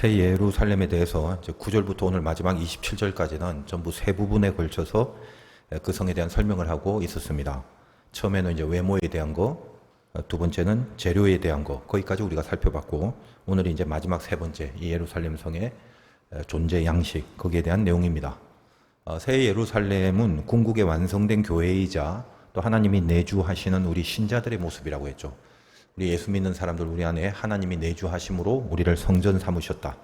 새 예루살렘에 대해서 이제 9절부터 오늘 마지막 27절까지는 전부 세 부분에 걸쳐서 그 성에 대한 설명을 하고 있었습니다. 처음에는 이제 외모에 대한 거, 두 번째는 재료에 대한 거, 거기까지 우리가 살펴봤고, 오늘은 이제 마지막 세 번째, 이 예루살렘 성의 존재 양식, 거기에 대한 내용입니다. 새 예루살렘은 궁극의 완성된 교회이자 또 하나님이 내주하시는 우리 신자들의 모습이라고 했죠. 우리 예수 믿는 사람들, 우리 안에 하나님이 내주하심으로 우리를 성전 삼으셨다.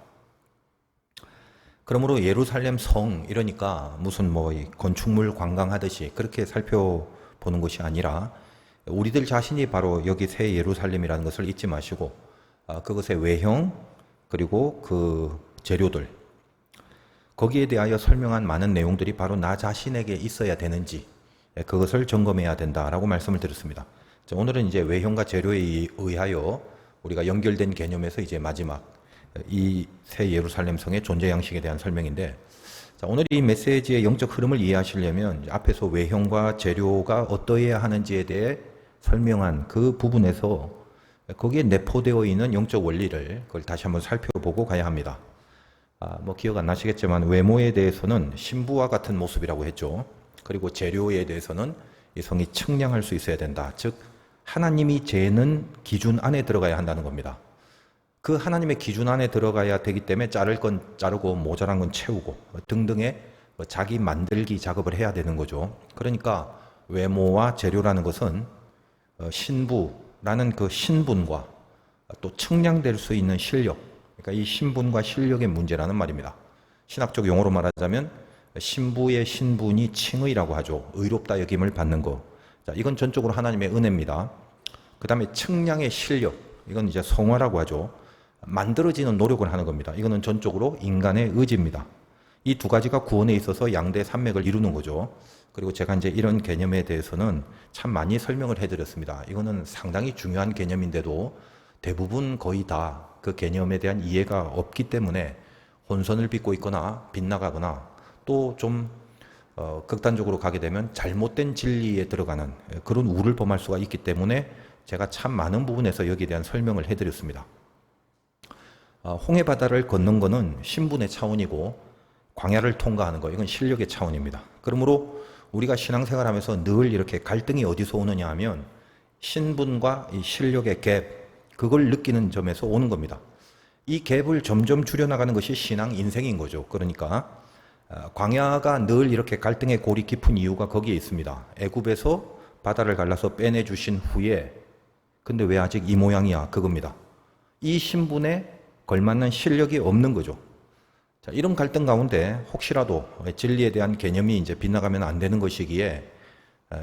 그러므로 예루살렘 성, 이러니까 무슨 건축물 관광하듯이 그렇게 살펴보는 것이 아니라 우리들 자신이 바로 여기 새 예루살렘이라는 것을 잊지 마시고 그것의 외형 그리고 그 재료들, 거기에 대하여 설명한 많은 내용들이 바로 나 자신에게 있어야 되는지 그것을 점검해야 된다라고 말씀을 드렸습니다. 오늘은 이제 외형과 재료에 의하여 우리가 연결된 개념에서 이제 마지막 이 새 예루살렘 성의 존재 양식에 대한 설명인데, 오늘 이 메시지의 영적 흐름을 이해하시려면 앞에서 외형과 재료가 어떠해야 하는지에 대해 설명한 그 부분에서 거기에 내포되어 있는 영적 원리를 그걸 다시 한번 살펴보고 가야 합니다. 기억 안 나시겠지만 외모에 대해서는 신부와 같은 모습이라고 했죠. 그리고 재료에 대해서는 이 성이 청량할 수 있어야 된다. 즉 하나님이 재는 기준 안에 들어가야 한다는 겁니다. 그 하나님의 기준 안에 들어가야 되기 때문에 자를 건 자르고 모자란 건 채우고 등등의 자기 만들기 작업을 해야 되는 거죠. 그러니까 외모와 재료라는 것은 신부라는 그 신분과 또 청량될 수 있는 실력, 그러니까 이 신분과 실력의 문제라는 말입니다. 신학적 용어로 말하자면 신부의 신분이 칭의라고 하죠. 의롭다 여김을 받는 거. 이건 전적으로 하나님의 은혜입니다. 그 다음에 청량의 실력, 이건 이제 성화라고 하죠. 만들어지는 노력을 하는 겁니다. 이거는 전적으로 인간의 의지입니다. 이 두 가지가 구원에 있어서 양대 산맥을 이루는 거죠. 그리고 제가 이제 이런 개념에 대해서는 참 많이 설명을 해드렸습니다. 이거는 상당히 중요한 개념인데도 대부분 거의 다 그 개념에 대한 이해가 없기 때문에 혼선을 빚고 있거나 빗나가거나 또 좀 극단적으로 가게 되면 잘못된 진리에 들어가는 그런 우를 범할 수가 있기 때문에 제가 참 많은 부분에서 여기에 대한 설명을 해드렸습니다. 홍해 바다를 걷는 것은 신분의 차원이고 광야를 통과하는 것, 이건 실력의 차원입니다. 그러므로 우리가 신앙생활하면서 늘 이렇게 갈등이 어디서 오느냐 하면 신분과 이 실력의 갭, 그걸 느끼는 점에서 오는 겁니다. 이 갭을 점점 줄여나가는 것이 신앙 인생인 거죠. 그러니까 광야가 늘 이렇게 갈등의 골이 깊은 이유가 거기에 있습니다. 애굽에서 바다를 갈라서 빼내주신 후에 근데 왜 아직 이 모양이야? 그겁니다. 이 신분에 걸맞는 실력이 없는 거죠. 이런 갈등 가운데 혹시라도 진리에 대한 개념이 이제 빗나가면 안 되는 것이기에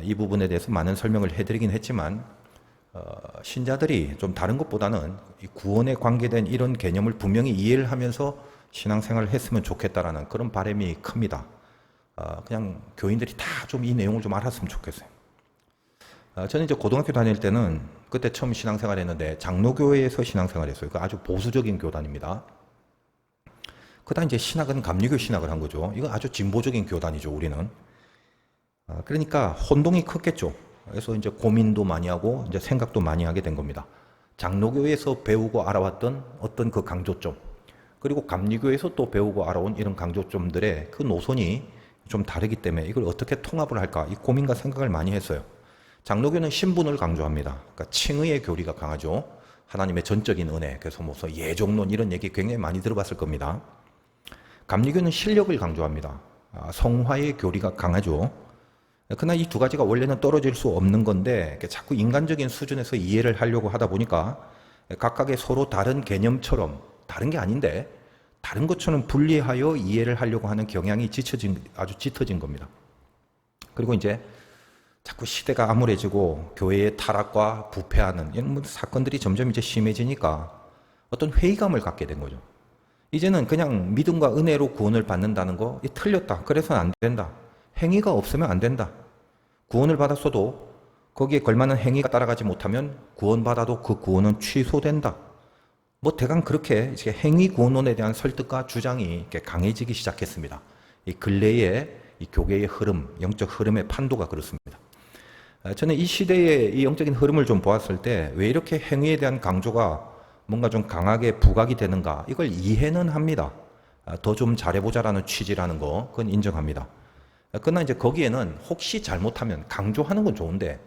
이 부분에 대해서 많은 설명을 해드리긴 했지만 신자들이 좀 다른 것보다는 이 구원에 관계된 이런 개념을 분명히 이해를 하면서 신앙생활을 했으면 좋겠다라는 그런 바람이 큽니다. 그냥 교인들이 다 좀 이 내용을 좀 알았으면 좋겠어요. 저는 이제 고등학교 다닐 때는 그때 처음 신앙생활 했는데 장로교회에서 신앙생활 했어요. 그 아주 보수적인 교단입니다. 그다음 이제 신학은 감리교 신학을 한 거죠. 이거 아주 진보적인 교단이죠, 우리는. 그러니까 혼동이 컸겠죠. 그래서 이제 고민도 많이 하고 이제 생각도 많이 하게 된 겁니다. 장로교회에서 배우고 알아왔던 어떤 그 강조점, 그리고 감리교에서 또 배우고 알아온 이런 강조점들의 그 노선이 좀 다르기 때문에 이걸 어떻게 통합을 할까, 이 고민과 생각을 많이 했어요. 장로교는 신분을 강조합니다. 그러니까 칭의의 교리가 강하죠. 하나님의 전적인 은혜, 그래서 무슨 예종론 이런 얘기 굉장히 많이 들어봤을 겁니다. 감리교는 실력을 강조합니다. 성화의 교리가 강하죠. 그러나 이 두 가지가 원래는 떨어질 수 없는 건데 자꾸 인간적인 수준에서 이해를 하려고 하다 보니까 각각의 서로 다른 개념처럼, 다른 게 아닌데 다른 것처럼 분리하여 이해를 하려고 하는 경향이 아주 짙어진 겁니다. 그리고 이제 자꾸 시대가 암울해지고 교회의 타락과 부패하는 이런 사건들이 점점 이제 심해지니까 어떤 회의감을 갖게 된 거죠. 이제는 그냥 믿음과 은혜로 구원을 받는다는 거 틀렸다. 그래서는 안 된다. 행위가 없으면 안 된다. 구원을 받았어도 거기에 걸맞는 행위가 따라가지 못하면 구원받아도 그 구원은 취소된다. 대강 그렇게 이제 행위 구원론에 대한 설득과 주장이 이렇게 강해지기 시작했습니다. 이 근래의 이 교계의 흐름, 영적 흐름의 판도가 그렇습니다. 저는 이 시대의 이 영적인 흐름을 좀 보았을 때 왜 이렇게 행위에 대한 강조가 뭔가 좀 강하게 부각이 되는가 이걸 이해는 합니다. 더 좀 잘해보자라는 취지라는 거 그건 인정합니다. 그러나 이제 거기에는 혹시 잘못하면 강조하는 건 좋은데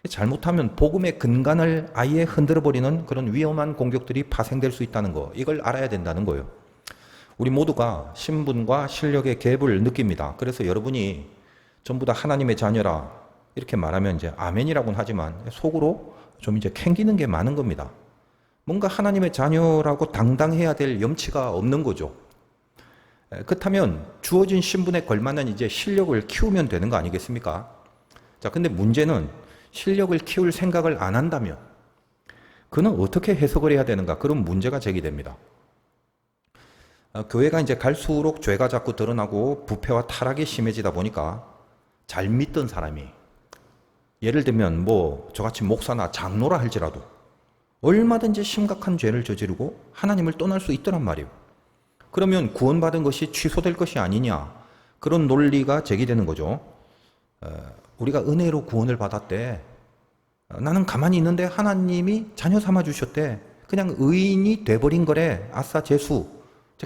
잘못하면 복음의 근간을 아예 흔들어버리는 그런 위험한 공격들이 파생될 수 있다는 거 이걸 알아야 된다는 거예요. 우리 모두가 신분과 실력의 갭을 느낍니다. 그래서 여러분이 전부 다 하나님의 자녀라 이렇게 말하면 이제 아멘이라고는 하지만 속으로 좀 이제 캥기는 게 많은 겁니다. 뭔가 하나님의 자녀라고 당당해야 될 염치가 없는 거죠. 그렇다면 주어진 신분에 걸맞는 이제 실력을 키우면 되는 거 아니겠습니까? 자, 근데 문제는 실력을 키울 생각을 안 한다면 그는 어떻게 해석을 해야 되는가? 그런 문제가 제기됩니다. 교회가 이제 갈수록 죄가 자꾸 드러나고 부패와 타락이 심해지다 보니까 잘 믿던 사람이 예를 들면 뭐 저같이 목사나 장로라 할지라도 얼마든지 심각한 죄를 저지르고 하나님을 떠날 수 있더란 말이에요. 그러면 구원받은 것이 취소될 것이 아니냐 그런 논리가 제기되는 거죠. 우리가 은혜로 구원을 받았대. 나는 가만히 있는데 하나님이 자녀 삼아 주셨대. 그냥 의인이 돼버린 거래. 아싸 재수.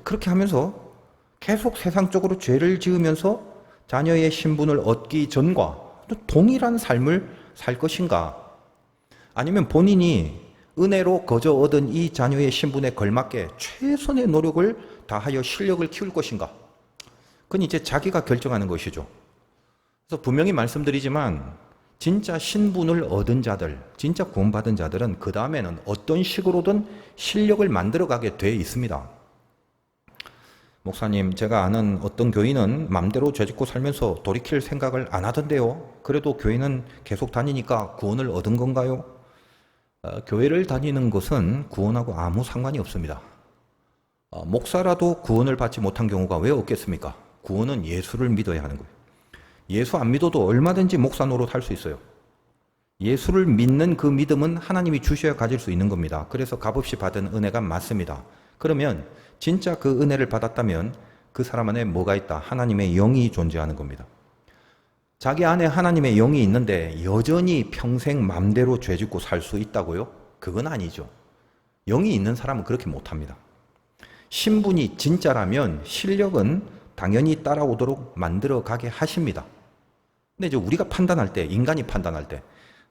그렇게 하면서 계속 세상적으로 죄를 지으면서 자녀의 신분을 얻기 전과 동일한 삶을 살 것인가? 아니면 본인이 은혜로 거저 얻은 이 자녀의 신분에 걸맞게 최선의 노력을 다하여 실력을 키울 것인가? 그건 이제 자기가 결정하는 것이죠. 그래서 분명히 말씀드리지만 진짜 신분을 얻은 자들, 진짜 구원받은 자들은 그 다음에는 어떤 식으로든 실력을 만들어가게 돼 있습니다. 목사님, 제가 아는 어떤 교인은 맘대로 죄짓고 살면서 돌이킬 생각을 안 하던데요. 그래도 교회는 계속 다니니까 구원을 얻은 건가요? 교회를 다니는 것은 구원하고 아무 상관이 없습니다. 목사라도 구원을 받지 못한 경우가 왜 없겠습니까? 구원은 예수를 믿어야 하는 거예요. 예수 안 믿어도 얼마든지 목사 노릇 할 수 있어요. 예수를 믿는 그 믿음은 하나님이 주셔야 가질 수 있는 겁니다. 그래서 값없이 받은 은혜가 맞습니다. 그러면 진짜 그 은혜를 받았다면 그 사람 안에 뭐가 있다? 하나님의 영이 존재하는 겁니다. 자기 안에 하나님의 영이 있는데 여전히 평생 맘대로 죄짓고 살 수 있다고요? 그건 아니죠. 영이 있는 사람은 그렇게 못합니다. 신분이 진짜라면 실력은 당연히 따라오도록 만들어 가게 하십니다. 근데 이제 우리가 판단할 때, 인간이 판단할 때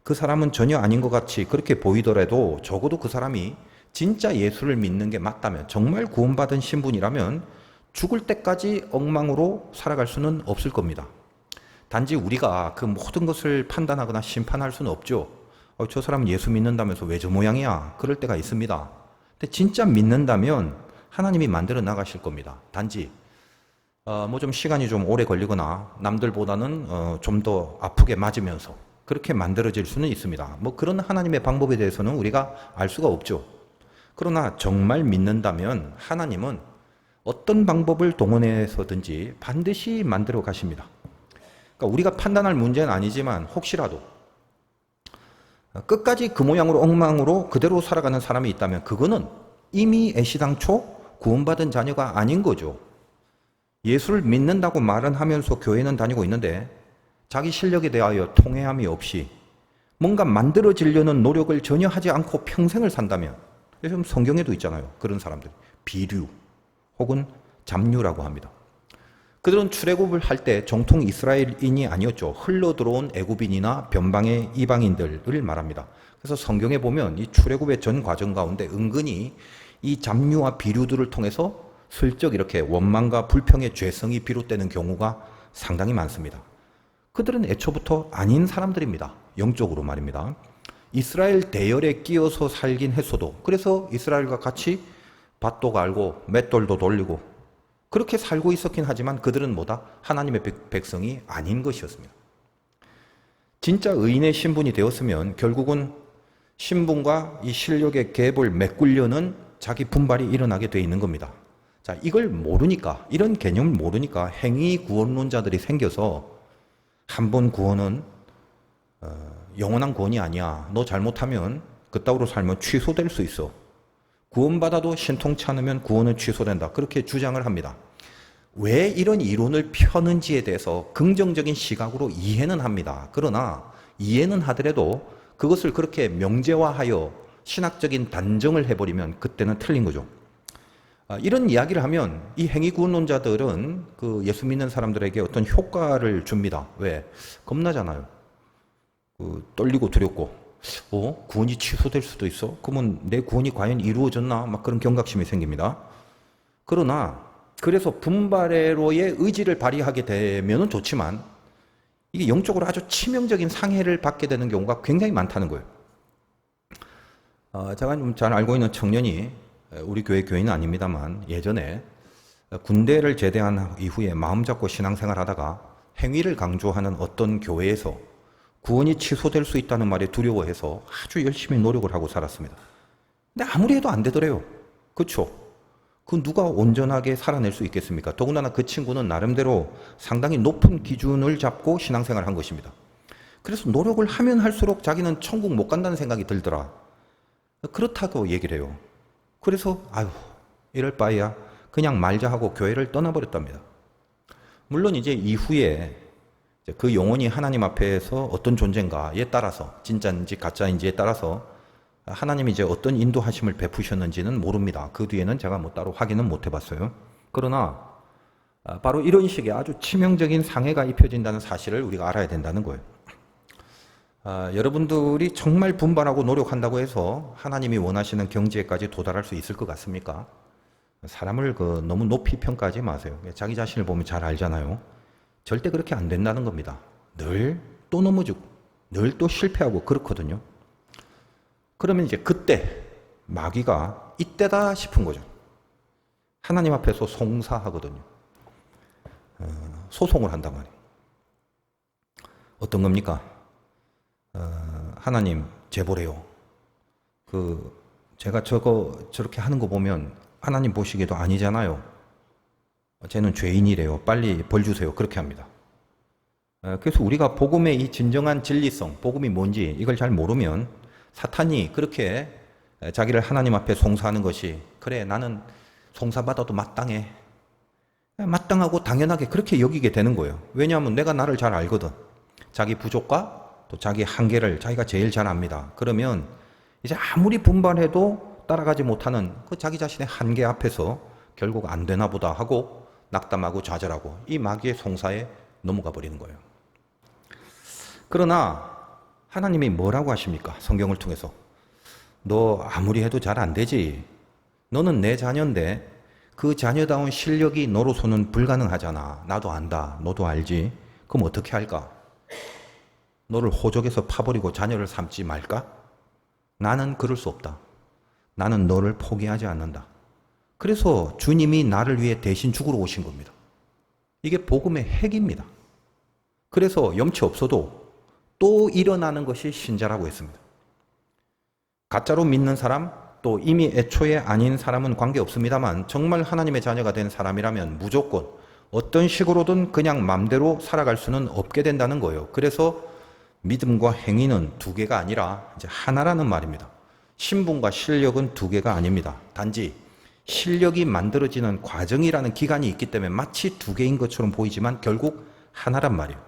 그 사람은 전혀 아닌 것 같이 그렇게 보이더라도 적어도 그 사람이 진짜 예수를 믿는 게 맞다면, 정말 구원받은 신분이라면 죽을 때까지 엉망으로 살아갈 수는 없을 겁니다. 단지 우리가 그 모든 것을 판단하거나 심판할 수는 없죠. 저 사람은 예수 믿는다면서 왜 저 모양이야? 그럴 때가 있습니다. 근데 진짜 믿는다면 하나님이 만들어 나가실 겁니다. 단지 뭐 좀 시간이 좀 오래 걸리거나 남들보다는 좀 더 아프게 맞으면서 그렇게 만들어질 수는 있습니다. 뭐 그런 하나님의 방법에 대해서는 우리가 알 수가 없죠. 그러나 정말 믿는다면 하나님은 어떤 방법을 동원해서든지 반드시 만들어 가십니다. 그러니까 우리가 판단할 문제는 아니지만 혹시라도 끝까지 그 모양으로 엉망으로 그대로 살아가는 사람이 있다면 그거는 이미 애시당초 구원받은 자녀가 아닌 거죠. 예수를 믿는다고 말은 하면서 교회는 다니고 있는데 자기 실력에 대하여 통회함이 없이 뭔가 만들어지려는 노력을 전혀 하지 않고 평생을 산다면, 요즘 성경에도 있잖아요. 그런 사람들. 비류 혹은 잡류라고 합니다. 그들은 출애굽을 할 때 정통 이스라엘인이 아니었죠. 흘러 들어온 애굽인이나 변방의 이방인들을 말합니다. 그래서 성경에 보면 이 출애굽의 전 과정 가운데 은근히 이 잡류와 비류들을 통해서 슬쩍 이렇게 원망과 불평의 죄성이 비롯되는 경우가 상당히 많습니다. 그들은 애초부터 아닌 사람들입니다. 영적으로 말입니다. 이스라엘 대열에 끼어서 살긴 했어도, 그래서 이스라엘과 같이 밭도 갈고 맷돌도 돌리고 그렇게 살고 있었긴 하지만 그들은 뭐다? 하나님의 백성이 아닌 것이었습니다. 진짜 의인의 신분이 되었으면 결국은 신분과 이 실력의 갭을 메꾸려는 자기 분발이 일어나게 돼 있는 겁니다. 자, 이걸 모르니까, 이런 개념을 모르니까 행위 구원론자들이 생겨서 한 번 구원은 영원한 구원이 아니야. 너 잘못하면 그따위로 살면 취소될 수 있어. 구원받아도 신통치 않으면 구원은 취소된다. 그렇게 주장을 합니다. 왜 이런 이론을 펴는지에 대해서 긍정적인 시각으로 이해는 합니다. 그러나 이해는 하더라도 그것을 그렇게 명제화하여 신학적인 단정을 해버리면 그때는 틀린 거죠. 이런 이야기를 하면 이 행위구원론자들은 그 예수 믿는 사람들에게 어떤 효과를 줍니다. 왜? 겁나잖아요. 떨리고 두렵고, 구원이 취소될 수도 있어? 그러면 내 구원이 과연 이루어졌나? 막 그런 경각심이 생깁니다. 그러나, 그래서 분바레로의 의지를 발휘하게 되면 좋지만, 이게 영적으로 아주 치명적인 상해를 받게 되는 경우가 굉장히 많다는 거예요. 제가 좀 잘 알고 있는 청년이 우리 교회 교인은 아닙니다만 예전에 군대를 제대한 이후에 마음 잡고 신앙생활 하다가 행위를 강조하는 어떤 교회에서 구원이 취소될 수 있다는 말에 두려워해서 아주 열심히 노력을 하고 살았습니다. 근데 아무리 해도 안 되더래요. 그렇죠? 그 누가 온전하게 살아낼 수 있겠습니까? 더군다나 그 친구는 나름대로 상당히 높은 기준을 잡고 신앙생활을 한 것입니다. 그래서 노력을 하면 할수록 자기는 천국 못 간다는 생각이 들더라. 그렇다고 얘기를 해요. 그래서 이럴 바에야 그냥 말자 하고 교회를 떠나버렸답니다. 물론 이제 이후에 그 영혼이 하나님 앞에서 어떤 존재인가에 따라서 진짜인지 가짜인지에 따라서 하나님이 이제 어떤 인도하심을 베푸셨는지는 모릅니다. 그 뒤에는 제가 뭐 따로 확인은 못 해봤어요. 그러나 바로 이런 식의 아주 치명적인 상해가 입혀진다는 사실을 우리가 알아야 된다는 거예요. 여러분들이 정말 분발하고 노력한다고 해서 하나님이 원하시는 경지에까지 도달할 수 있을 것 같습니까? 사람을 너무 높이 평가하지 마세요. 자기 자신을 보면 잘 알잖아요. 절대 그렇게 안 된다는 겁니다. 늘 또 넘어지고 늘 또 실패하고 그렇거든요. 그러면 이제 그때 마귀가 이때다 싶은 거죠. 하나님 앞에서 송사하거든요. 소송을 한단 말이에요. 어떤 겁니까? 하나님 제보래요. 제가 저렇게 하는 거 보면 하나님 보시기에도 아니잖아요. 쟤는 죄인이래요. 빨리 벌 주세요. 그렇게 합니다. 그래서 우리가 복음의 이 진정한 진리성, 복음이 뭔지 이걸 잘 모르면 사탄이 그렇게 자기를 하나님 앞에 송사하는 것이 그래 나는 송사받아도 마땅해. 마땅하고 당연하게 그렇게 여기게 되는 거예요. 왜냐하면 내가 나를 잘 알거든. 자기 부족과 또 자기 한계를 자기가 제일 잘 압니다. 그러면 이제 아무리 분발해도 따라가지 못하는 그 자기 자신의 한계 앞에서 결국 안 되나 보다 하고 낙담하고 좌절하고 이 마귀의 송사에 넘어가 버리는 거예요. 그러나 하나님이 뭐라고 하십니까? 성경을 통해서. 너 아무리 해도 잘 안 되지. 너는 내 자녀인데 그 자녀다운 실력이 너로서는 불가능하잖아. 나도 안다. 너도 알지. 그럼 어떻게 할까? 너를 호적에서 파버리고 자녀를 삼지 말까? 나는 그럴 수 없다. 나는 너를 포기하지 않는다. 그래서 주님이 나를 위해 대신 죽으러 오신 겁니다. 이게 복음의 핵입니다. 그래서 염치 없어도 또 일어나는 것이 신자라고 했습니다. 가짜로 믿는 사람, 또 이미 애초에 아닌 사람은 관계없습니다만 정말 하나님의 자녀가 된 사람이라면 무조건 어떤 식으로든 그냥 맘대로 살아갈 수는 없게 된다는 거예요. 그래서 믿음과 행위는 두 개가 아니라 이제 하나라는 말입니다. 신분과 실력은 두 개가 아닙니다. 단지 실력이 만들어지는 과정이라는 기간이 있기 때문에 마치 두 개인 것처럼 보이지만 결국 하나란 말이에요.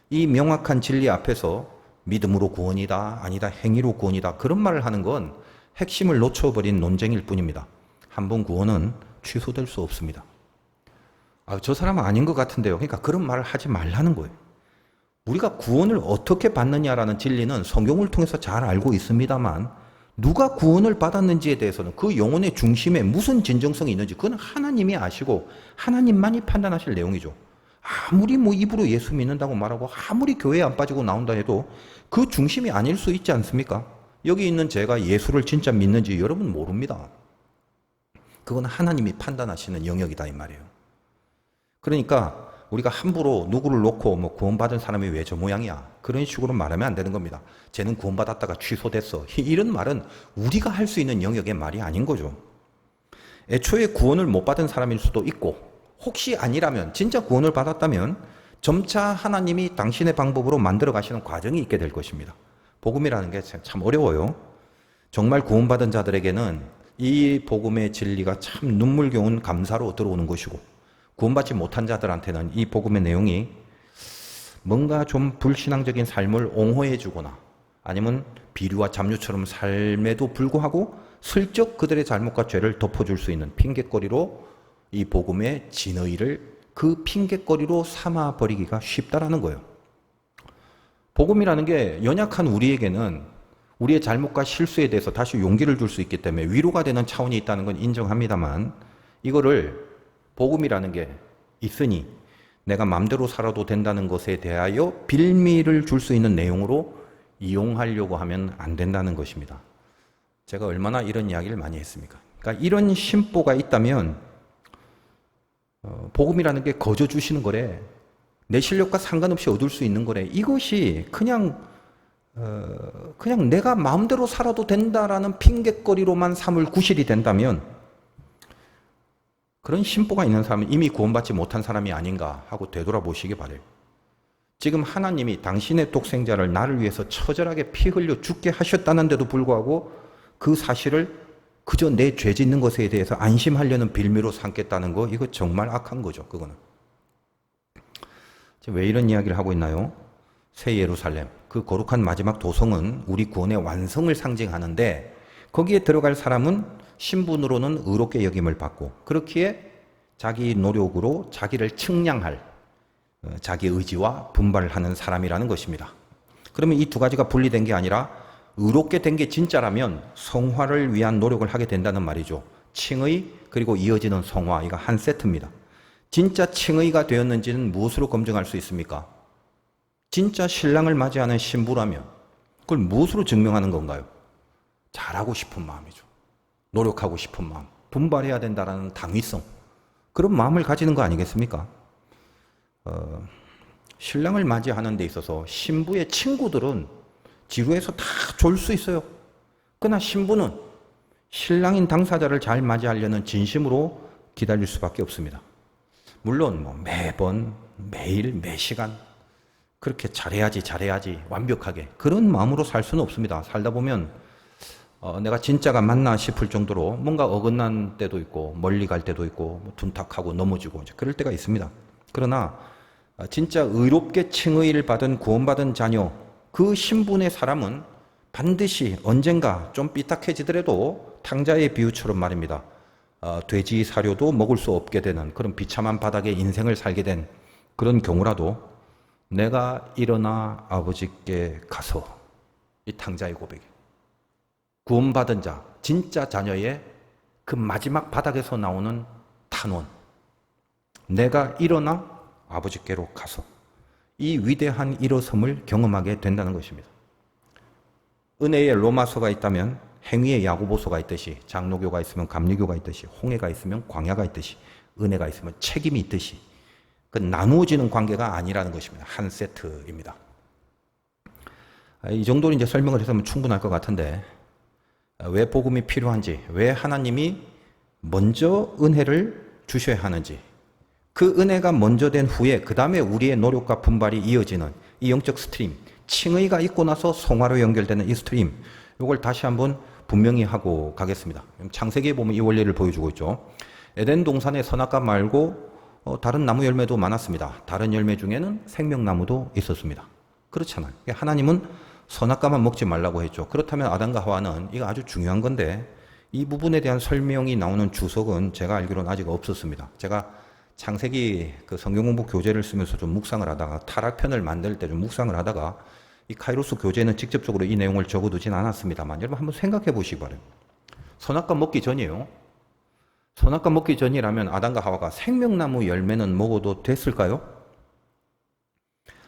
이 명확한 진리 앞에서 믿음으로 구원이다, 아니다, 행위로 구원이다 그런 말을 하는 건 핵심을 놓쳐버린 논쟁일 뿐입니다. 한 번 구원은 취소될 수 없습니다. 저 사람은 아닌 것 같은데요. 그러니까 그런 말을 하지 말라는 거예요. 우리가 구원을 어떻게 받느냐라는 진리는 성경을 통해서 잘 알고 있습니다만 누가 구원을 받았는지에 대해서는 그 영혼의 중심에 무슨 진정성이 있는지 그건 하나님이 아시고 하나님만이 판단하실 내용이죠. 아무리 입으로 예수 믿는다고 말하고 아무리 교회에 안 빠지고 나온다 해도 그 중심이 아닐 수 있지 않습니까? 여기 있는 제가 예수를 진짜 믿는지 여러분 모릅니다. 그건 하나님이 판단하시는 영역이다 이 말이에요. 그러니까 우리가 함부로 누구를 놓고 구원받은 사람이 왜 저 모양이야 그런 식으로 말하면 안 되는 겁니다. 쟤는 구원받았다가 취소됐어. 이런 말은 우리가 할 수 있는 영역의 말이 아닌 거죠. 애초에 구원을 못 받은 사람일 수도 있고 혹시 아니라면 진짜 구원을 받았다면 점차 하나님이 당신의 방법으로 만들어 가시는 과정이 있게 될 것입니다. 복음이라는 게 참 어려워요. 정말 구원받은 자들에게는 이 복음의 진리가 참 눈물겨운 감사로 들어오는 것이고 구원받지 못한 자들한테는 이 복음의 내용이 뭔가 좀 불신앙적인 삶을 옹호해 주거나 아니면 비류와 잡류처럼 삶에도 불구하고 슬쩍 그들의 잘못과 죄를 덮어줄 수 있는 핑곗거리로 이 복음의 진의를 그 핑곗거리로 삼아버리기가 쉽다라는 거예요. 복음이라는 게 연약한 우리에게는 우리의 잘못과 실수에 대해서 다시 용기를 줄 수 있기 때문에 위로가 되는 차원이 있다는 건 인정합니다만, 이거를 복음이라는 게 있으니 내가 마음대로 살아도 된다는 것에 대하여 빌미를 줄 수 있는 내용으로 이용하려고 하면 안 된다는 것입니다. 제가 얼마나 이런 이야기를 많이 했습니까? 그러니까 이런 심보가 있다면 복음이라는 게 거저 주시는 거래, 내 실력과 상관없이 얻을 수 있는 거래, 이것이 그냥 내가 마음대로 살아도 된다라는 핑곗거리로만 삼을 구실이 된다면 그런 심보가 있는 사람은 이미 구원받지 못한 사람이 아닌가 하고 되돌아보시기 바래요. 지금 하나님이 당신의 독생자를 나를 위해서 처절하게 피 흘려 죽게 하셨다는데도 불구하고 그 사실을 그저 내 죄 짓는 것에 대해서 안심하려는 빌미로 삼겠다는 거, 이거 정말 악한 거죠. 그거는. 왜 이런 이야기를 하고 있나요? 새 예루살렘, 그 거룩한 마지막 도성은 우리 구원의 완성을 상징하는데, 거기에 들어갈 사람은 신분으로는 의롭게 여김을 받고, 그렇기에 자기 노력으로 자기를 측량할 자기 의지와 분발을 하는 사람이라는 것입니다. 그러면 이 두 가지가 분리된 게 아니라 의롭게 된 게 진짜라면 성화를 위한 노력을 하게 된다는 말이죠. 칭의 그리고 이어지는 성화, 이거 한 세트입니다. 진짜 칭의가 되었는지는 무엇으로 검증할 수 있습니까? 진짜 신랑을 맞이하는 신부라면 그걸 무엇으로 증명하는 건가요? 잘하고 싶은 마음이죠. 노력하고 싶은 마음, 분발해야 된다라는 당위성, 그런 마음을 가지는 거 아니겠습니까? 신랑을 맞이하는 데 있어서 신부의 친구들은 지루해서 다 졸 수 있어요. 그러나 신부는 신랑인 당사자를 잘 맞이하려는 진심으로 기다릴 수밖에 없습니다. 물론 매번 매일 매시간 그렇게 잘해야지 완벽하게 그런 마음으로 살 수는 없습니다. 살다 보면 내가 진짜가 맞나 싶을 정도로 뭔가 어긋난 때도 있고 멀리 갈 때도 있고 둔탁하고 넘어지고 그럴 때가 있습니다. 그러나 진짜 의롭게 칭의를 받은 구원받은 자녀, 그 신분의 사람은 반드시 언젠가 좀 삐딱해지더라도 탕자의 비유처럼 말입니다. 돼지 사료도 먹을 수 없게 되는 그런 비참한 바닥에 인생을 살게 된 그런 경우라도 내가 일어나 아버지께 가서, 이 탕자의 고백이 구원받은 자, 진짜 자녀의 그 마지막 바닥에서 나오는 탄원, 내가 일어나 아버지께로 가서 이 위대한 일어섬을 경험하게 된다는 것입니다. 은혜의 로마서가 있다면 행위의 야고보서가 있듯이, 장로교가 있으면 감리교가 있듯이, 홍해가 있으면 광야가 있듯이, 은혜가 있으면 책임이 있듯이 그 나누어지는 관계가 아니라는 것입니다. 한 세트입니다. 이 정도로 이제 설명을 했으면 충분할 것 같은데, 왜 복음이 필요한지, 왜 하나님이 먼저 은혜를 주셔야 하는지, 그 은혜가 먼저 된 후에 그 다음에 우리의 노력과 분발이 이어지는 이 영적 스트림, 칭의가 있고 나서 성화로 연결되는 이 스트림, 이걸 다시 한번 분명히 하고 가겠습니다. 창세기에 보면 이 원리를 보여주고 있죠. 에덴 동산의 선악과 말고 다른 나무 열매도 많았습니다. 다른 열매 중에는 생명나무도 있었습니다. 그렇잖아요. 하나님은 선악과만 먹지 말라고 했죠. 그렇다면 아담과 하와는, 이거 아주 중요한 건데 이 부분에 대한 설명이 나오는 주석은 제가 알기로는 아직 없었습니다. 제가 창세기 그 성경 공부 교재를 쓰면서 좀 묵상을 하다가, 타락편을 만들 때 좀 묵상을 하다가, 이 카이로스 교재는 직접적으로 이 내용을 적어두진 않았습니다만 여러분 한번 생각해 보시기 바랍니다. 선악과 먹기 전이에요. 선악과 먹기 전이라면 아담과 하와가 생명나무 열매는 먹어도 됐을까요?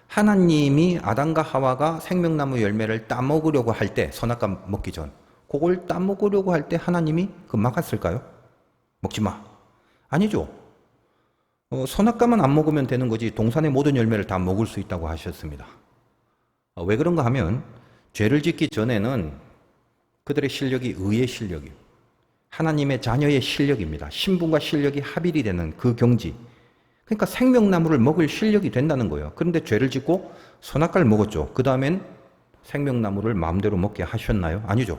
하나님이 아담과 하와가 생명나무 열매를 따먹으려고 할 때, 선악과 먹기 전, 그걸 따먹으려고 할 때 하나님이 그 막았을까요? 먹지 마. 아니죠. 선악과만 안 먹으면 되는 거지 동산의 모든 열매를 다 먹을 수 있다고 하셨습니다. 왜 그런가 하면 죄를 짓기 전에는 그들의 실력이 의의 실력이에요. 하나님의 자녀의 실력입니다. 신분과 실력이 합일이 되는 그 경지. 그러니까 생명나무를 먹을 실력이 된다는 거예요. 그런데 죄를 짓고 선악과를 먹었죠. 그 다음엔 생명나무를 마음대로 먹게 하셨나요? 아니죠.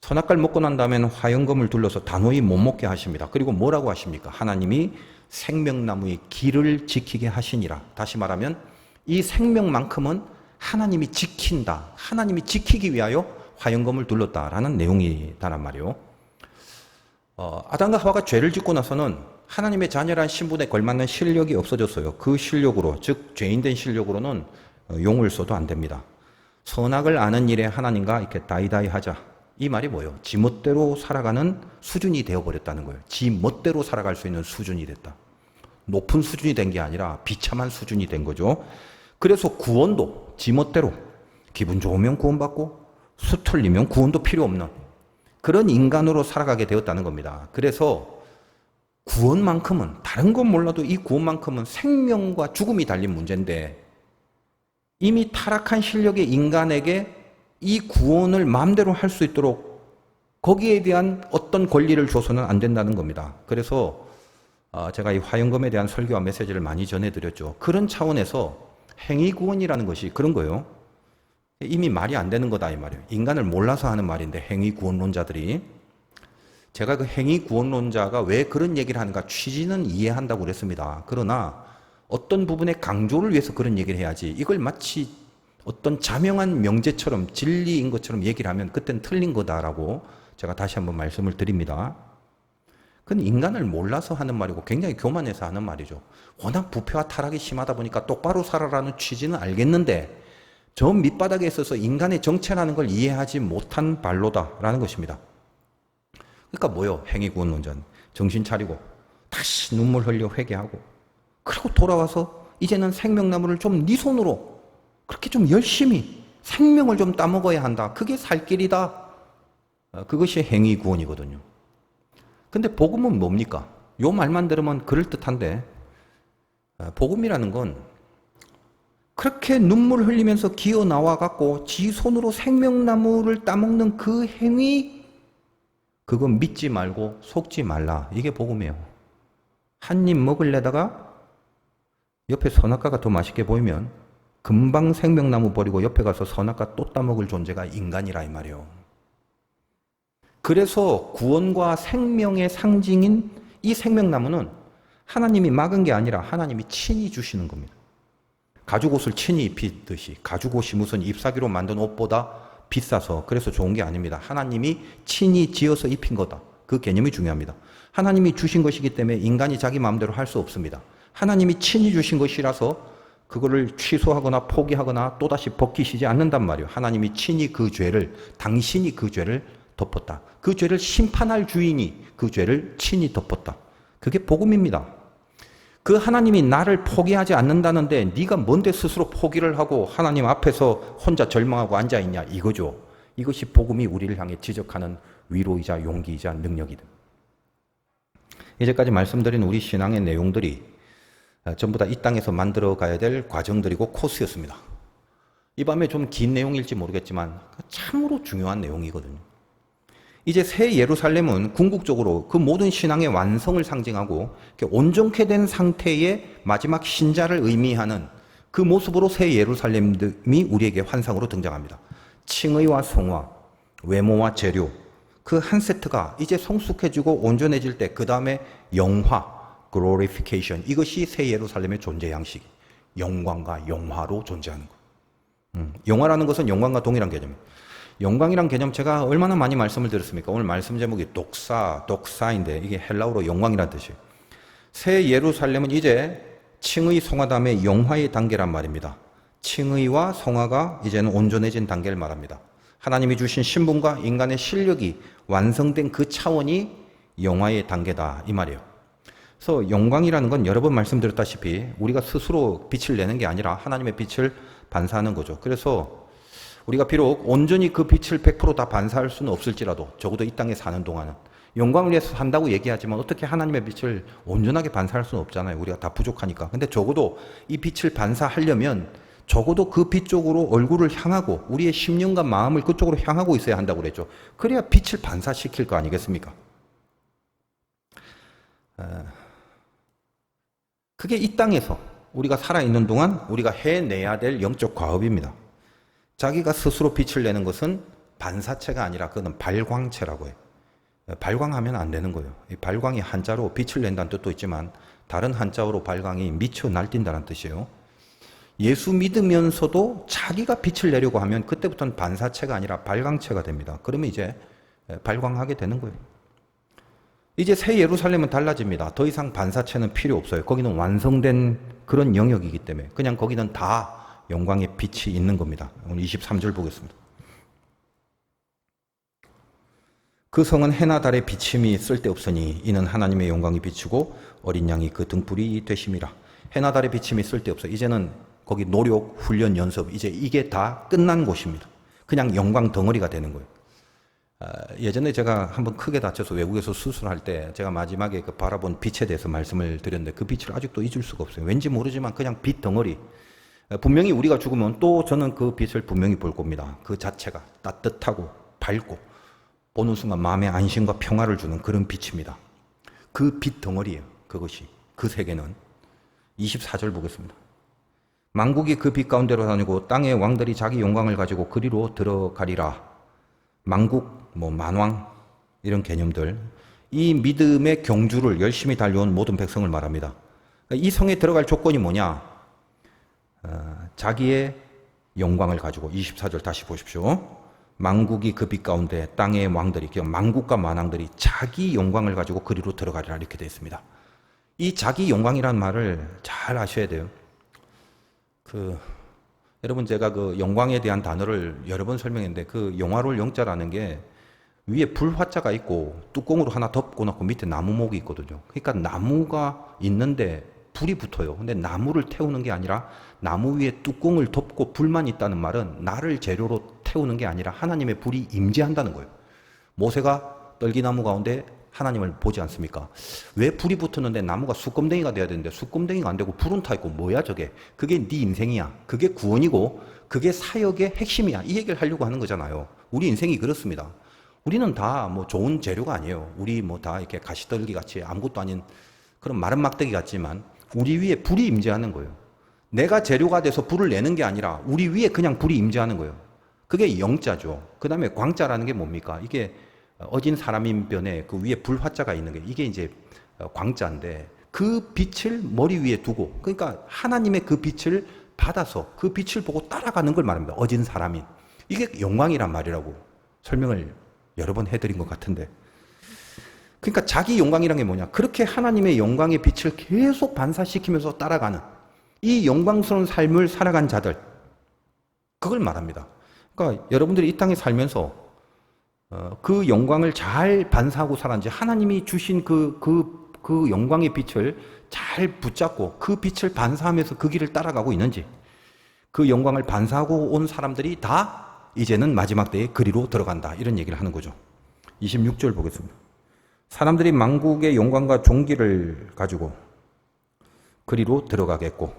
선악과를 먹고 난 다음에는 화영검을 둘러서 단호히 못 먹게 하십니다. 그리고 뭐라고 하십니까? 하나님이 생명나무의 길을 지키게 하시니라. 다시 말하면 이 생명만큼은 하나님이 지킨다. 하나님이 지키기 위하여 화영검을 둘렀다라는 내용이다란 말이요. 아담과 하와가 죄를 짓고 나서는 하나님의 자녀란 신분에 걸맞는 실력이 없어졌어요. 그 실력으로, 즉 죄인된 실력으로는 용을 써도 안 됩니다. 선악을 아는 일에 하나님과 이렇게 다이다이 하자. 이 말이 뭐예요? 지 멋대로 살아가는 수준이 되어버렸다는 거예요. 지 멋대로 살아갈 수 있는 수준이 됐다. 높은 수준이 된 게 아니라 비참한 수준이 된 거죠. 그래서 구원도 지 멋대로 기분 좋으면 구원받고 수틀리면 구원도 필요 없는 그런 인간으로 살아가게 되었다는 겁니다. 그래서 구원만큼은 다른 건 몰라도 이 구원만큼은 생명과 죽음이 달린 문제인데 이미 타락한 실력의 인간에게 이 구원을 마음대로 할 수 있도록 거기에 대한 어떤 권리를 줘서는 안 된다는 겁니다. 그래서 제가 이 화영검에 대한 설교와 메시지를 많이 전해드렸죠. 그런 차원에서 행위구원이라는 것이 그런 거예요. 이미 말이 안 되는 거다 이 말이에요. 인간을 몰라서 하는 말인데 행위구원론자들이. 제가 그 행위구원론자가 왜 그런 얘기를 하는가 취지는 이해한다고 그랬습니다. 그러나 어떤 부분에 강조를 위해서 그런 얘기를 해야지 이걸 마치 어떤 자명한 명제처럼 진리인 것처럼 얘기를 하면 그땐 틀린 거다라고 제가 다시 한번 말씀을 드립니다. 그건 인간을 몰라서 하는 말이고 굉장히 교만해서 하는 말이죠. 워낙 부패와 타락이 심하다 보니까 똑바로 살아라는 취지는 알겠는데 저 밑바닥에 있어서 인간의 정체라는 걸 이해하지 못한 발로다라는 것입니다. 그러니까 뭐요? 행위구원론자는 정신 차리고 다시 눈물 흘려 회개하고 그리고 돌아와서 이제는 생명나무를 좀 네 손으로 그렇게 좀 열심히 생명을 좀 따먹어야 한다. 그게 살 길이다. 그것이 행위구원이거든요. 근데 복음은 뭡니까? 요 말만 들으면 그럴듯한데 복음이라는 건 그렇게 눈물 흘리면서 기어 나와갖고 지 손으로 생명나무를 따먹는 그 행위 그건 믿지 말고 속지 말라. 이게 복음이에요. 한 입 먹을래다가 옆에 선악과가 더 맛있게 보이면 금방 생명나무 버리고 옆에 가서 선악과 또 따먹을 존재가 인간이라 이 말이에요. 그래서 구원과 생명의 상징인 이 생명나무는 하나님이 막은 게 아니라 하나님이 친히 주시는 겁니다. 가죽옷을 친히 입히듯이 가죽옷이 무슨 잎사귀로 만든 옷보다 비싸서 그래서 좋은 게 아닙니다. 하나님이 친히 지어서 입힌 거다. 그 개념이 중요합니다. 하나님이 주신 것이기 때문에 인간이 자기 마음대로 할 수 없습니다. 하나님이 친히 주신 것이라서 그거를 취소하거나 포기하거나 또다시 벗기시지 않는단 말이에요. 하나님이 친히 그 죄를 당신이 그 죄를 덮었다. 그 죄를 심판할 주인이 그 죄를 친히 덮었다. 그게 복음입니다. 그 하나님이 나를 포기하지 않는다는데 네가 뭔데 스스로 포기를 하고 하나님 앞에서 혼자 절망하고 앉아있냐 이거죠. 이것이 복음이 우리를 향해 지적하는 위로이자 용기이자 능력이다. 이제까지 말씀드린 우리 신앙의 내용들이 전부 다 이 땅에서 만들어가야 될 과정들이고 코스였습니다. 이 밤에 좀 긴 내용일지 모르겠지만 참으로 중요한 내용이거든요. 이제 새 예루살렘은 궁극적으로 그 모든 신앙의 완성을 상징하고 온전케 된 상태의 마지막 신자를 의미하는 그 모습으로 새 예루살렘이 우리에게 환상으로 등장합니다. 칭의와 성화, 외모와 재료 그 한 세트가 이제 성숙해지고 온전해질 때 그 다음에 영화, glorification 이것이 새 예루살렘의 존재 양식, 영광과 영화로 존재하는 것. 영화라는 것은 영광과 동일한 개념입니다. 영광이란 개념 제가 얼마나 많이 말씀을 드렸습니까? 오늘 말씀 제목이 독사인데 이게 헬라어로 영광이란 뜻이에요. 새 예루살렘은 이제 칭의 성화 다음에 영화의 단계란 말입니다. 칭의와 성화가 이제는 온전해진 단계를 말합니다. 하나님이 주신 신분과 인간의 실력이 완성된 그 차원이 영화의 단계다 이 말이에요. 그래서 영광이라는 건 여러 번 말씀드렸다시피 우리가 스스로 빛을 내는 게 아니라 하나님의 빛을 반사하는 거죠. 그래서 우리가 비록 온전히 그 빛을 100% 다 반사할 수는 없을지라도 적어도 이 땅에 사는 동안은 영광을 위해서 산다고 얘기하지만 어떻게 하나님의 빛을 온전하게 반사할 수는 없잖아요. 우리가 다 부족하니까. 근데 적어도 이 빛을 반사하려면 적어도 그 빛 쪽으로 얼굴을 향하고 우리의 심령과 마음을 그쪽으로 향하고 있어야 한다고 그랬죠. 그래야 빛을 반사시킬 거 아니겠습니까? 그게 이 땅에서 우리가 살아있는 동안 우리가 해내야 될 영적 과업입니다. 자기가 스스로 빛을 내는 것은 반사체가 아니라 그건 발광체라고 해요. 발광하면 안 되는 거예요. 이 발광이 한자로 빛을 낸다는 뜻도 있지만 다른 한자어로 발광이 미쳐 날뛴다는 뜻이에요. 예수 믿으면서도 자기가 빛을 내려고 하면 그때부터는 반사체가 아니라 발광체가 됩니다. 그러면 이제 발광하게 되는 거예요. 이제 새 예루살렘은 달라집니다. 더 이상 반사체는 필요 없어요. 거기는 완성된 그런 영역이기 때문에 그냥 거기는 다 영광의 빛이 있는 겁니다. 오늘 23절 보겠습니다. 그 성은 해나 달의 비침이 쓸데없으니 이는 하나님의 영광이 비추고 어린 양이 그 등불이 되심이라. 해나 달의 비침이 쓸데없어요. 이제는 거기 노력, 훈련, 연습 이제 이게 다 끝난 곳입니다. 그냥 영광 덩어리가 되는 거예요. 예전에 제가 한번 크게 다쳐서 외국에서 수술할 때 제가 마지막에 그 바라본 빛에 대해서 말씀을 드렸는데 그 빛을 아직도 잊을 수가 없어요. 왠지 모르지만 그냥 빛 덩어리. 분명히 우리가 죽으면 또 저는 그 빛을 분명히 볼 겁니다. 그 자체가 따뜻하고 밝고 보는 순간 마음의 안심과 평화를 주는 그런 빛입니다. 그 빛 덩어리예요. 그것이. 그 세계는. 24절 보겠습니다. 만국이 그 빛 가운데로 다니고 땅의 왕들이 자기 영광을 가지고 그리로 들어가리라. 만국, 만왕 이런 개념들. 이 믿음의 경주를 열심히 달려온 모든 백성을 말합니다. 이 성에 들어갈 조건이 뭐냐? 자기의 영광을 가지고 24절 다시 보십시오. 만국이 그 빛 가운데 땅의 왕들이 만국과 만왕들이 자기 영광을 가지고 그리로 들어가리라 이렇게 되어 있습니다. 이 자기 영광이라는 말을 잘 아셔야 돼요. 여러분 제가 그 영광에 대한 단어를 여러 번 설명했는데 그 영화로울 영자라는 게 위에 불화자가 있고 뚜껑으로 하나 덮고 놓고 밑에 나무목이 있거든요. 그러니까 나무가 있는데 불이 붙어요. 근데 나무를 태우는 게 아니라 나무 위에 뚜껑을 덮고 불만 있다는 말은 나를 재료로 태우는 게 아니라 하나님의 불이 임재한다는 거예요. 모세가 떨기나무 가운데 하나님을 보지 않습니까? 왜 불이 붙었는데 나무가 숯검댕이가 돼야 되는데 숯검댕이가 안 되고 불은 타 있고 뭐야 저게? 그게 네 인생이야. 그게 구원이고 그게 사역의 핵심이야. 이 얘기를 하려고 하는 거잖아요. 우리 인생이 그렇습니다. 우리는 다 좋은 재료가 아니에요. 우리 다 이렇게 가시떨기 같이 아무것도 아닌 그런 마른 막대기 같지만 우리 위에 불이 임재하는 거예요. 내가 재료가 돼서 불을 내는 게 아니라 우리 위에 그냥 불이 임재하는 거예요. 그게 영자죠. 그 다음에 광자라는 게 뭡니까? 이게 어진 사람인 변에 그 위에 불화자가 있는 게 이게 이제 광자인데 그 빛을 머리 위에 두고 그러니까 하나님의 그 빛을 받아서 그 빛을 보고 따라가는 걸 말합니다. 어진 사람인. 이게 영광이란 말이라고 설명을 여러 번 해드린 것 같은데 그러니까 자기 영광이란 게 뭐냐? 그렇게 하나님의 영광의 빛을 계속 반사시키면서 따라가는 이 영광스러운 삶을 살아간 자들 그걸 말합니다. 그러니까 여러분들이 이 땅에 살면서 그 영광을 잘 반사하고 살았는지 하나님이 주신 그 영광의 빛을 잘 붙잡고 그 빛을 반사하면서 그 길을 따라가고 있는지 그 영광을 반사하고 온 사람들이 다 이제는 마지막 때에 그리로 들어간다 이런 얘기를 하는 거죠. 26절 보겠습니다. 사람들이 만국의 영광과 존귀를 가지고 그리로 들어가겠고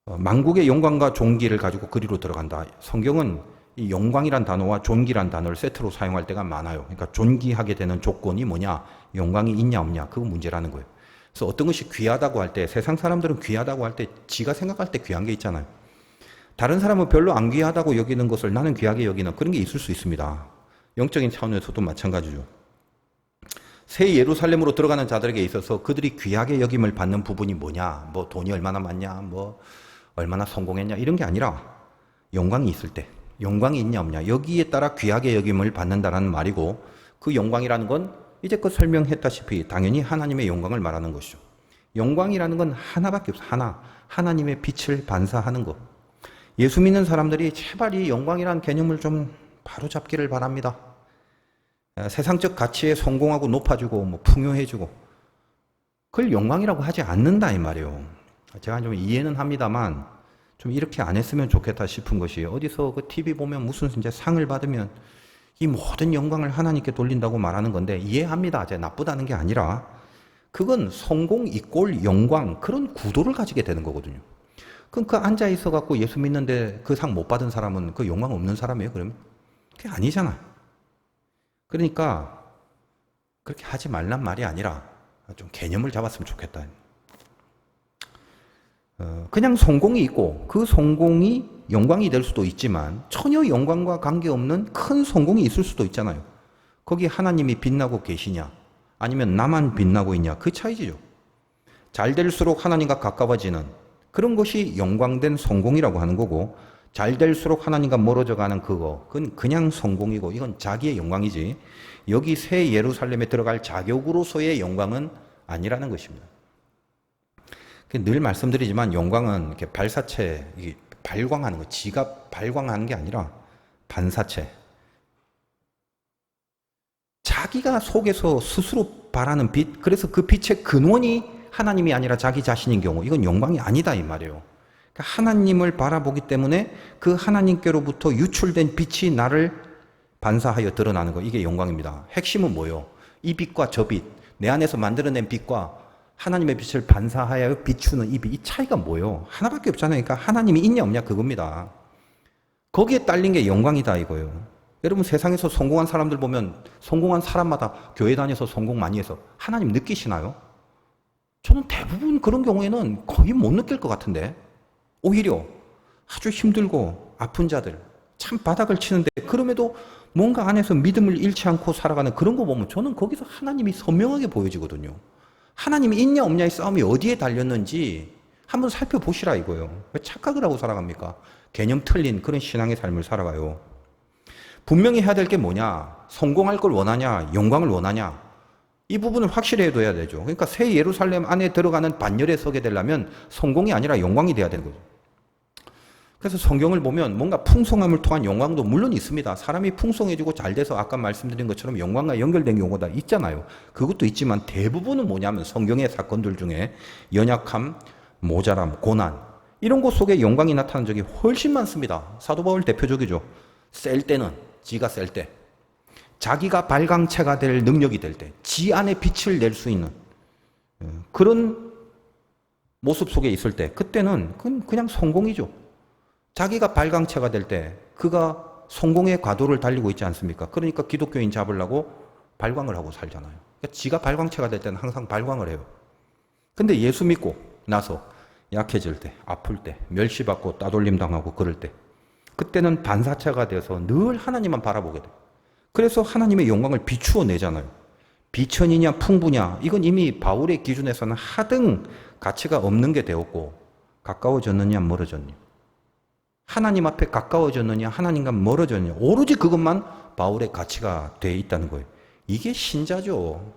만국의 영광과 존귀를 가지고 그리로 들어간다. 성경은 이 영광이란 단어와 존귀란 단어를 세트로 사용할 때가 많아요. 그러니까 존귀하게 되는 조건이 뭐냐? 영광이 있냐 없냐? 그거 문제라는 거예요. 그래서 어떤 것이 귀하다고 할 때 세상 사람들은 귀하다고 할 때 지가 생각할 때 귀한 게 있잖아요. 다른 사람은 별로 안 귀하다고 여기는 것을 나는 귀하게 여기는 그런 게 있을 수 있습니다. 영적인 차원에서도 마찬가지죠. 새 예루살렘으로 들어가는 자들에게 있어서 그들이 귀하게 여김을 받는 부분이 뭐냐? 돈이 얼마나 많냐? 얼마나 성공했냐? 이런 게 아니라 영광이 있을 때 영광이 있냐 없냐 여기에 따라 귀하게 여김을 받는다는 말이고 그 영광이라는 건 이제 그 설명했다시피 당연히 하나님의 영광을 말하는 것이죠. 영광이라는 건 하나밖에 없어. 하나님의 빛을 반사하는 것. 예수 믿는 사람들이 제발 이 영광이라는 개념을 좀 바로잡기를 바랍니다. 세상적 가치에 성공하고 높아지고 풍요해지고 그걸 영광이라고 하지 않는다 이 말이에요. 제가 좀 이해는 합니다만 좀 이렇게 안 했으면 좋겠다 싶은 것이 어디서 그 TV 보면 무슨 이제 상을 받으면 이 모든 영광을 하나님께 돌린다고 말하는 건데 이해합니다. 제가 나쁘다는 게 아니라 그건 성공 이꼴 영광 그런 구도를 가지게 되는 거거든요. 그럼 그 앉아 있어 갖고 예수 믿는데 그 상 못 받은 사람은 그 영광 없는 사람이에요? 그러면 그게 아니잖아. 그러니까 그렇게 하지 말란 말이 아니라 좀 개념을 잡았으면 좋겠다. 그냥 성공이 있고 그 성공이 영광이 될 수도 있지만 전혀 영광과 관계없는 큰 성공이 있을 수도 있잖아요. 거기 하나님이 빛나고 계시냐 아니면 나만 빛나고 있냐 그 차이죠. 잘 될수록 하나님과 가까워지는 그런 것이 영광된 성공이라고 하는 거고, 잘 될수록 하나님과 멀어져 가는 그건 그냥 성공이고, 이건 자기의 영광이지 여기 새 예루살렘에 들어갈 자격으로서의 영광은 아니라는 것입니다. 늘 말씀드리지만 영광은 이렇게 발사체, 이게 발광하는 거, 지가 발광하는 게 아니라 반사체. 자기가 속에서 스스로 발하는 빛, 그래서 그 빛의 근원이 하나님이 아니라 자기 자신인 경우, 이건 영광이 아니다 이 말이에요. 그러니까 하나님을 바라보기 때문에 그 하나님께로부터 유출된 빛이 나를 반사하여 드러나는 거, 이게 영광입니다. 핵심은 뭐예요? 이 빛과 저 빛, 내 안에서 만들어낸 빛과 하나님의 빛을 반사하여 비추는 이 빛, 이 차이가 뭐예요? 하나밖에 없잖아요. 그러니까 하나님이 있냐 없냐 그겁니다. 거기에 딸린 게 영광이다 이거예요. 여러분 세상에서 성공한 사람들 보면 성공한 사람마다 교회 다녀서 성공 많이 해서 하나님 느끼시나요? 저는 대부분 그런 경우에는 거의 못 느낄 것 같은데, 오히려 아주 힘들고 아픈 자들 참 바닥을 치는데 그럼에도 뭔가 안에서 믿음을 잃지 않고 살아가는 그런 거 보면 저는 거기서 하나님이 선명하게 보여지거든요. 하나님이 있냐 없냐의 싸움이 어디에 달렸는지 한번 살펴보시라 이거예요. 왜 착각을 하고 살아갑니까? 개념 틀린 그런 신앙의 삶을 살아가요. 분명히 해야 될 게 뭐냐? 성공할 걸 원하냐? 영광을 원하냐? 이 부분을 확실히 해둬야 되죠. 그러니까 새 예루살렘 안에 들어가는 반열에 서게 되려면 성공이 아니라 영광이 돼야 되는 거죠. 그래서 성경을 보면 뭔가 풍성함을 통한 영광도 물론 있습니다. 사람이 풍성해지고 잘 돼서 아까 말씀드린 것처럼 영광과 연결된 경우가 있잖아요. 그것도 있지만 대부분은 뭐냐면 성경의 사건들 중에 연약함, 모자람, 고난 이런 것 속에 영광이 나타난 적이 훨씬 많습니다. 사도 바울 대표적이죠. 셀 때는 지가 셀 때, 자기가 발광체가 될 능력이 될 때, 지 안에 빛을 낼 수 있는 그런 모습 속에 있을 때, 그때는 그건 그냥 성공이죠. 자기가 발광체가 될 때 그가 성공의 과도를 달리고 있지 않습니까? 그러니까 기독교인 잡으려고 발광을 하고 살잖아요. 그러니까 지가 발광체가 될 때는 항상 발광을 해요. 근데 예수 믿고 나서 약해질 때, 아플 때, 멸시받고 따돌림 당하고 그럴 때, 그때는 반사체가 돼서 늘 하나님만 바라보게 돼요. 그래서 하나님의 영광을 비추어 내잖아요. 비천이냐 풍부냐, 이건 이미 바울의 기준에서는 하등 가치가 없는 게 되었고, 가까워졌느냐 멀어졌느냐, 하나님 앞에 가까워졌느냐 하나님과 멀어졌느냐, 오로지 그것만 바울의 가치가 돼 있다는 거예요. 이게 신자죠.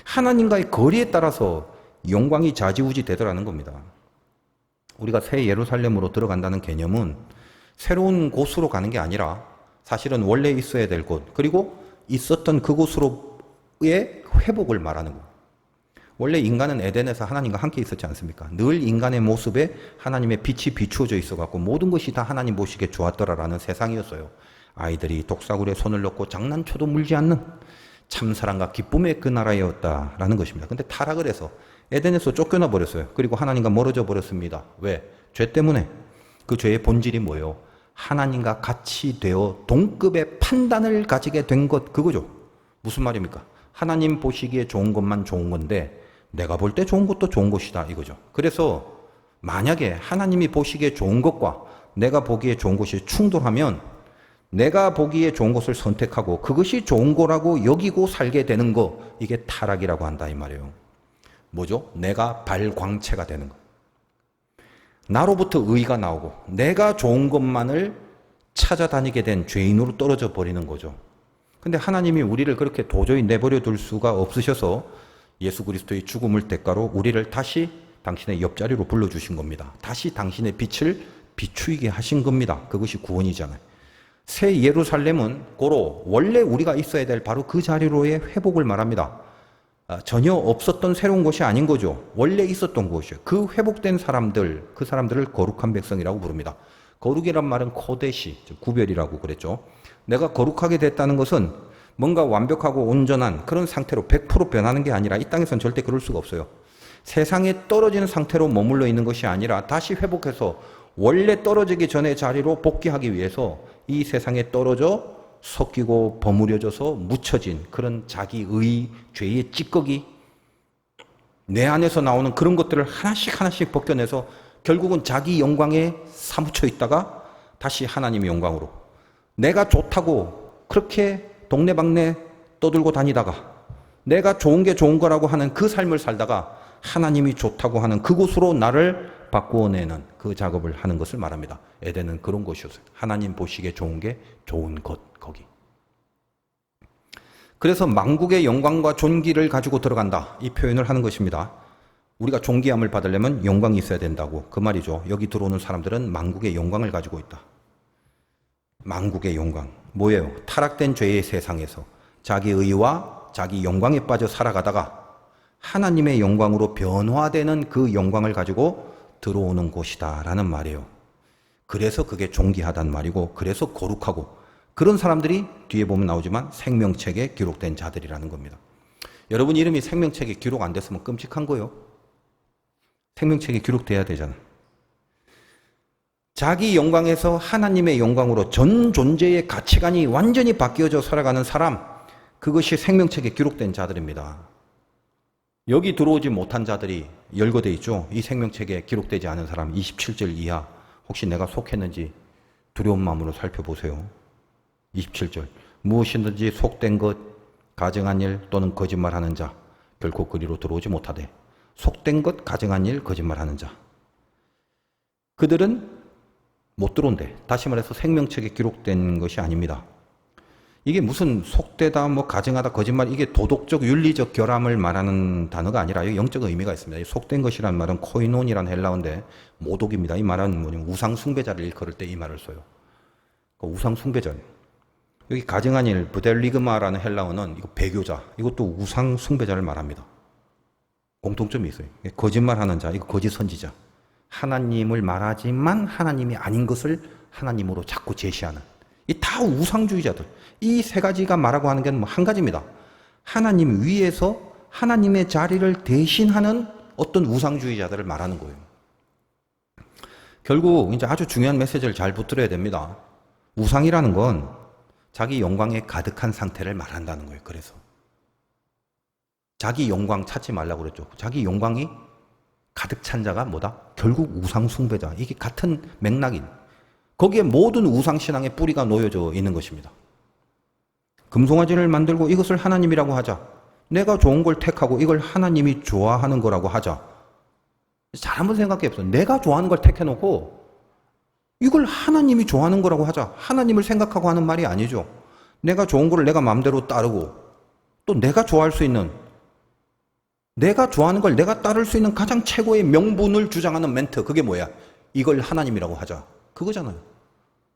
하나님과의 거리에 따라서 영광이 좌지우지 되더라는 겁니다. 우리가 새 예루살렘으로 들어간다는 개념은 새로운 곳으로 가는 게 아니라 사실은 원래 있어야 될 곳, 그리고 있었던 그곳으로의 회복을 말하는 거예요. 원래 인간은 에덴에서 하나님과 함께 있었지 않습니까? 늘 인간의 모습에 하나님의 빛이 비추어져 있어갖고 모든 것이 다 하나님 보시기에 좋았더라라는 세상이었어요. 아이들이 독사굴에 손을 넣고 장난쳐도 물지 않는 참사랑과 기쁨의 그 나라였다라는 것입니다. 근데 타락을 해서 에덴에서 쫓겨나 버렸어요. 그리고 하나님과 멀어져 버렸습니다. 왜? 죄 때문에. 그 죄의 본질이 뭐예요? 하나님과 같이 되어 동급의 판단을 가지게 된 것, 그거죠. 무슨 말입니까? 하나님 보시기에 좋은 것만 좋은 건데 내가 볼 때 좋은 것도 좋은 것이다 이거죠. 그래서 만약에 하나님이 보시기에 좋은 것과 내가 보기에 좋은 것이 충돌하면 내가 보기에 좋은 것을 선택하고 그것이 좋은 거라고 여기고 살게 되는 거, 이게 타락이라고 한다 이 말이에요. 뭐죠? 내가 발광체가 되는 거. 나로부터 의가 나오고 내가 좋은 것만을 찾아다니게 된 죄인으로 떨어져 버리는 거죠. 근데 하나님이 우리를 그렇게 도저히 내버려 둘 수가 없으셔서 예수 그리스도의 죽음을 대가로 우리를 다시 당신의 옆자리로 불러주신 겁니다. 다시 당신의 빛을 비추이게 하신 겁니다. 그것이 구원이잖아요. 새 예루살렘은 고로 원래 우리가 있어야 될 바로 그 자리로의 회복을 말합니다. 전혀 없었던 새로운 곳이 아닌 거죠. 원래 있었던 곳이에요. 그 회복된 사람들, 그 사람들을 거룩한 백성이라고 부릅니다. 거룩이란 말은 코데시, 구별이라고 그랬죠. 내가 거룩하게 됐다는 것은 뭔가 완벽하고 온전한 그런 상태로 100% 변하는 게 아니라, 이 땅에서는 절대 그럴 수가 없어요. 세상에 떨어지는 상태로 머물러 있는 것이 아니라 다시 회복해서 원래 떨어지기 전의 자리로 복귀하기 위해서 이 세상에 떨어져 섞이고 버무려져서 묻혀진 그런 자기의 죄의 찌꺼기, 내 안에서 나오는 그런 것들을 하나씩 하나씩 벗겨내서 결국은 자기 영광에 사무쳐 있다가 다시 하나님의 영광으로, 내가 좋다고 그렇게 동네방네 떠들고 다니다가 내가 좋은 게 좋은 거라고 하는 그 삶을 살다가 하나님이 좋다고 하는 그곳으로 나를 바꾸어내는 그 작업을 하는 것을 말합니다. 에덴은 그런 곳이었어요. 하나님 보시기에 좋은 게 좋은 것, 거기. 그래서 만국의 영광과 존귀를 가지고 들어간다. 이 표현을 하는 것입니다. 우리가 존귀함을 받으려면 영광이 있어야 된다고. 그 말이죠. 여기 들어오는 사람들은 만국의 영광을 가지고 있다. 만국의 영광. 뭐예요? 타락된 죄의 세상에서 자기 의와 자기 영광에 빠져 살아가다가 하나님의 영광으로 변화되는 그 영광을 가지고 들어오는 곳이다 라는 말이에요. 그래서 그게 존귀하단 말이고, 그래서 거룩하고, 그런 사람들이 뒤에 보면 나오지만 생명책에 기록된 자들이라는 겁니다. 여러분 이름이 생명책에 기록 안 됐으면 끔찍한 거예요. 생명책에 기록돼야 되잖아. 자기 영광에서 하나님의 영광으로 전 존재의 가치관이 완전히 바뀌어져 살아가는 사람, 그것이 생명책에 기록된 자들입니다. 여기 들어오지 못한 자들이 열거돼 있죠. 이 생명책에 기록되지 않은 사람 27절 이하, 혹시 내가 속했는지 두려운 마음으로 살펴보세요. 27절, 무엇이든지 속된 것, 가증한 일 또는 거짓말하는 자 결코 그리로 들어오지 못하되. 속된 것, 가증한 일, 거짓말하는 자, 그들은 못 들어온대. 다시 말해서 생명책에 기록된 것이 아닙니다. 이게 무슨 속되다, 뭐 가증하다, 거짓말, 이게 도덕적, 윤리적 결함을 말하는 단어가 아니라 영적 의미가 있습니다. 속된 것이란 말은 코이논이라는 헬라어인데 모독입니다. 이 말은 뭐냐면 우상 숭배자를 일컬을 때 이 말을 써요. 우상 숭배자. 여기 가증한 일, 부델리그마라는 헬라어는 이거 배교자, 이것도 우상 숭배자를 말합니다. 공통점이 있어요. 거짓말하는 자, 이거 거짓 선지자. 하나님을 말하지만 하나님이 아닌 것을 하나님으로 자꾸 제시하는, 이 다 우상주의자들. 이 세 가지가 말하고 하는 게 한 가지입니다. 하나님 위에서 하나님의 자리를 대신하는 어떤 우상주의자들을 말하는 거예요. 결국 이제 아주 중요한 메시지를 잘 붙들어야 됩니다. 우상이라는 건 자기 영광에 가득한 상태를 말한다는 거예요. 그래서 자기 영광 찾지 말라고 그랬죠. 자기 영광이 가득 찬 자가 뭐다? 결국 우상 숭배자. 이게 같은 맥락인, 거기에 모든 우상신앙의 뿌리가 놓여져 있는 것입니다. 금송아지를 만들고 이것을 하나님이라고 하자. 내가 좋은 걸 택하고 이걸 하나님이 좋아하는 거라고 하자. 잘 한번 생각해 보세요. 내가 좋아하는 걸 택해놓고 이걸 하나님이 좋아하는 거라고 하자. 하나님을 생각하고 하는 말이 아니죠. 내가 좋은 걸 내가 마음대로 따르고, 또 내가 좋아할 수 있는, 내가 좋아하는 걸 내가 따를 수 있는 가장 최고의 명분을 주장하는 멘트, 그게 뭐야? 이걸 하나님이라고 하자. 그거잖아요.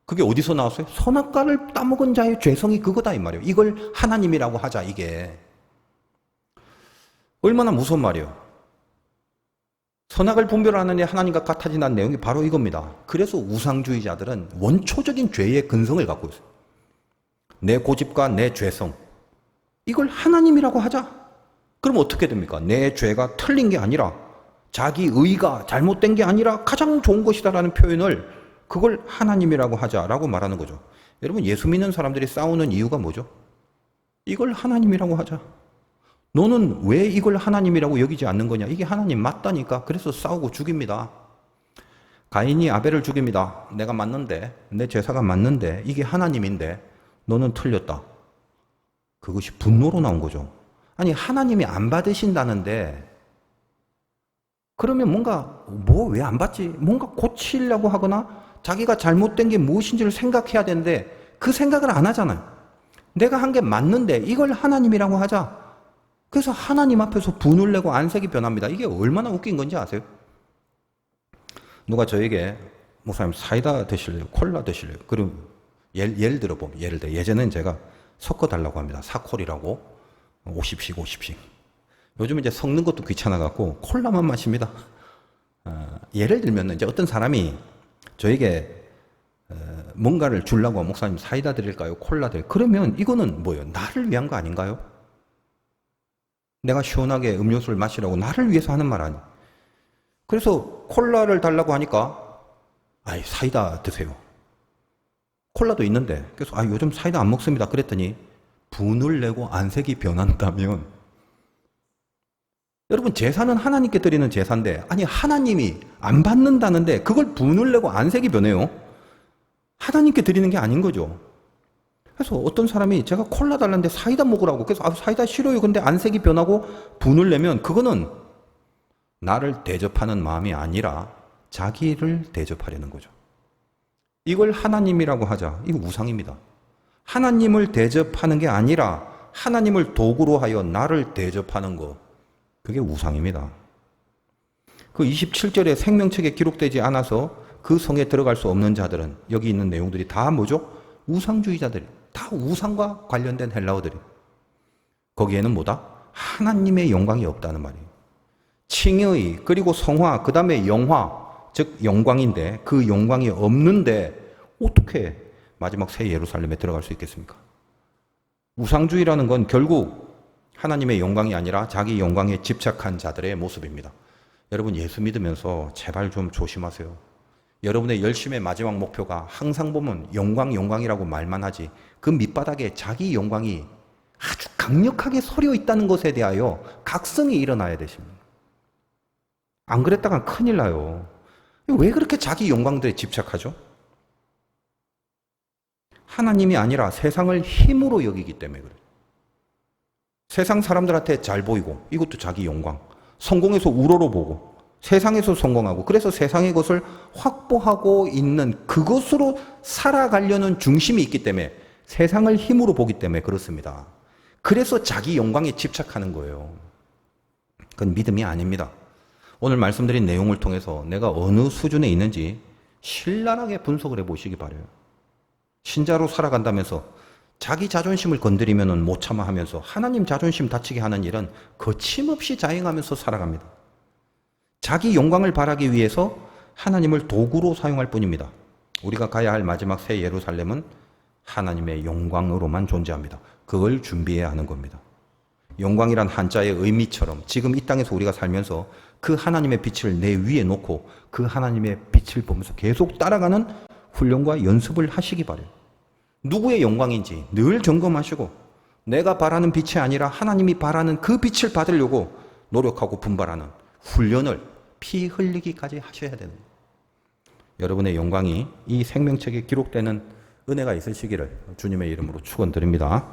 그게 어디서 나왔어요? 선악과를 따먹은 자의 죄성이 그거다 이 말이에요. 이걸 하나님이라고 하자. 이게 얼마나 무서운 말이에요. 선악을 분별하느니 하나님과 같아진다는 내용이 바로 이겁니다. 그래서 우상주의자들은 원초적인 죄의 근성을 갖고 있어요. 내 고집과 내 죄성, 이걸 하나님이라고 하자. 그럼 어떻게 됩니까? 내 죄가 틀린 게 아니라, 자기 의가 잘못된 게 아니라 가장 좋은 것이다라는 표현을, 그걸 하나님이라고 하자라고 말하는 거죠. 여러분, 예수 믿는 사람들이 싸우는 이유가 뭐죠? 이걸 하나님이라고 하자. 너는 왜 이걸 하나님이라고 여기지 않는 거냐? 이게 하나님 맞다니까. 그래서 싸우고 죽입니다. 가인이 아벨을 죽입니다. 내가 맞는데, 내 제사가 맞는데, 이게 하나님인데 너는 틀렸다. 그것이 분노로 나온 거죠. 아니, 하나님이 안 받으신다는데 그러면 뭔가 왜 안 받지? 뭔가 고치려고 하거나 자기가 잘못된 게 무엇인지를 생각해야 되는데 그 생각을 안 하잖아요. 내가 한 게 맞는데 이걸 하나님이라고 하자. 그래서 하나님 앞에서 분을 내고 안색이 변합니다. 이게 얼마나 웃긴 건지 아세요? 누가 저에게 목사님 사이다 드실래요? 콜라 드실래요? 그럼 예를 들어 보면, 예전엔 제가 섞어달라고 합니다. 사콜이라고 50씩. 요즘 이제 섞는 것도 귀찮아갖고 콜라만 마십니다. 예를 들면 이제 어떤 사람이 저에게 뭔가를 주려고, 목사님 사이다 드릴까요? 콜라 드릴까요? 그러면 이거는 뭐예요? 나를 위한 거 아닌가요? 내가 시원하게 음료수를 마시라고 나를 위해서 하는 말 아니에요. 그래서 콜라를 달라고 하니까 사이다 드세요. 콜라도 있는데, 그래서 요즘 사이다 안 먹습니다. 그랬더니 분을 내고 안색이 변한다면, 여러분, 제사는 하나님께 드리는 제사인데, 아니 하나님이 안 받는다는데 그걸 분을 내고 안색이 변해요. 하나님께 드리는 게 아닌 거죠. 그래서 어떤 사람이 제가 콜라 달라는데 사이다 먹으라고, 그래서 사이다 싫어요. 근데 안색이 변하고 분을 내면 그거는 나를 대접하는 마음이 아니라 자기를 대접하려는 거죠. 이걸 하나님이라고 하자. 이거 우상입니다. 하나님을 대접하는 게 아니라 하나님을 도구로 하여 나를 대접하는 거. 그게 우상입니다. 그 27절에 생명책에 기록되지 않아서 그 성에 들어갈 수 없는 자들은 여기 있는 내용들이 다 뭐죠? 우상주의자들이. 다 우상과 관련된 헬라어들이. 거기에는 뭐다? 하나님의 영광이 없다는 말이에요. 칭의, 그리고 성화, 그 다음에 영화, 즉 영광인데 그 영광이 없는데 어떻게 마지막 새 예루살렘에 들어갈 수 있겠습니까? 우상주의라는 건 결국 하나님의 영광이 아니라 자기 영광에 집착한 자들의 모습입니다. 여러분 예수 믿으면서 제발 좀 조심하세요. 여러분의 열심의 마지막 목표가 항상 보면 영광이라고 말만 하지 그 밑바닥에 자기 영광이 아주 강력하게 서려 있다는 것에 대하여 각성이 일어나야 되십니다. 안 그랬다간 큰일 나요. 왜 그렇게 자기 영광들에 집착하죠? 하나님이 아니라 세상을 힘으로 여기기 때문에 그래요. 세상 사람들한테 잘 보이고 이것도 자기 영광. 성공해서 우러러 보고 세상에서 성공하고 그래서 세상의 것을 확보하고 있는 그것으로 살아가려는 중심이 있기 때문에 세상을 힘으로 보기 때문에 그렇습니다. 그래서 자기 영광에 집착하는 거예요. 그건 믿음이 아닙니다. 오늘 말씀드린 내용을 통해서 내가 어느 수준에 있는지 신랄하게 분석을 해보시기 바라요. 신자로 살아간다면서 자기 자존심을 건드리면 못 참아 하면서 하나님 자존심 다치게 하는 일은 거침없이 자행하면서 살아갑니다. 자기 영광을 바라기 위해서 하나님을 도구로 사용할 뿐입니다. 우리가 가야 할 마지막 새 예루살렘은 하나님의 영광으로만 존재합니다. 그걸 준비해야 하는 겁니다. 영광이란 한자의 의미처럼 지금 이 땅에서 우리가 살면서 그 하나님의 빛을 내 위에 놓고 그 하나님의 빛을 보면서 계속 따라가는 훈련과 연습을 하시기 바라요. 누구의 영광인지 늘 점검하시고 내가 바라는 빛이 아니라 하나님이 바라는 그 빛을 받으려고 노력하고 분발하는 훈련을 피 흘리기까지 하셔야 되는 거예요. 여러분의 영광이 이 생명책에 기록되는 은혜가 있으시기를 주님의 이름으로 축원드립니다.